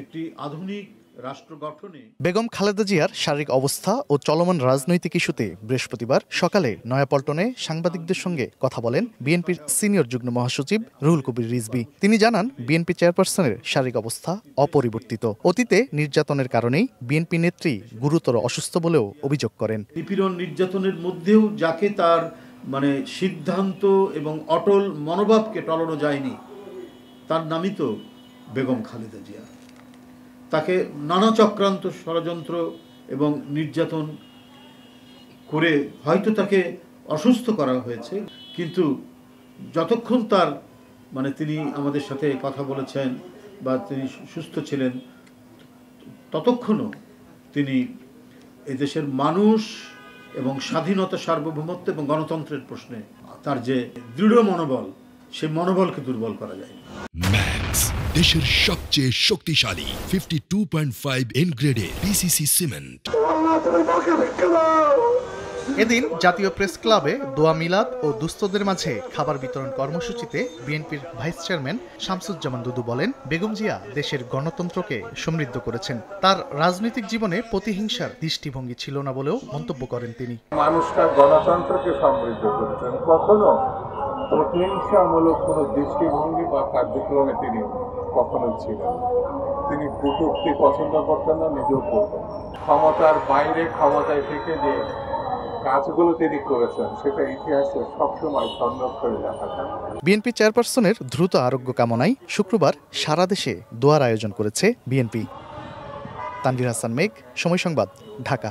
একটি আধুনিক রাষ্ট্র গঠনে বেগম খালেদা জিয়ার শারীরিক অবস্থা ও চলমান রাজনৈতিক ইস্যুতে বৃহস্পতিবার সকালে নয়াপল্টনে সাংবাদিকদের সঙ্গে কথা বলেন বিএনপির সিনিয়র যুগ্ম মহাসচিব রুহুল কবির রিজভী। তিনি জানান, বিএনপি চেয়ারপারসনের শারীরিক অবস্থা অপরিবর্তিত। অতীতে নির্যাতনের কারণেই বিএনপি নেত্রী গুরুতর অসুস্থ বলেও অভিযোগ করেন। নিপীড়ন নির্যাতনের মধ্যেও যাকে তার সিদ্ধান্ত এবং অটল মনোভাবকে টলানো যায়নি, তার নামই তো বেগম খালেদা জিয়া। তাকে নানা চক্রান্ত, ষড়যন্ত্র এবং নির্যাতন করে হয়তো তাকে অসুস্থ করা হয়েছে, কিন্তু যতক্ষণ তার তিনি আমাদের সাথে কথা বলেছেন বা তিনি সুস্থ ছিলেন, ততক্ষণও তিনি এদেশের মানুষ এবং স্বাধীনতা, সার্বভৌমত্ব এবং গণতন্ত্রের প্রশ্নে তার যে দৃঢ় মনোবল, সেই মনোবলকে দুর্বল করা যায়। ম্যাক্স, দেশের সবচেয়ে শক্তিশালী 52.5 এন গ্রেডের পিসিসি সিমেন্ট। এদিন জাতীয় প্রেস ক্লাবে দোয়া মিলাদ ও দুস্থদের মাঝে খাবার বিতরণ কর্মসূচিতে বিএনপির ভাইস চেয়ারম্যান শামসুজ্জামান দুদু বলেন, বেগম জিয়া দেশের গণতন্ত্রকে সমৃদ্ধ করেছেন। তার রাজনৈতিক জীবনে প্রতিহিংসার দৃষ্টিভঙ্গি ছিল না বলেও মন্তব্য করেন তিনি। মানুষটা গণতন্ত্রকে সমৃদ্ধ করেছেন, কখনো প্রতিহিংসামূলক কোনো দৃষ্টিভঙ্গি বা কার্যক্রমে তিনি কখনো ছিলেন। তিনি কটূক্তি পছন্দ করতেন না, নিজেও করতেন। ক্ষমতার বাইরে ক্ষমতায় থেকে যে কাজগুলো তিনি করেছেন, সেটা ইতিহাসে সবসময় সংরক্ষণ করে রাখা যায়। বিএনপি চেয়ারপারসনের দ্রুত আরোগ্য কামনায় শুক্রবার সারা দেশে দোয়ার আয়োজন করেছে বিএনপি। তানভীর হাসান মেঘ, সময় সংবাদ, ঢাকা।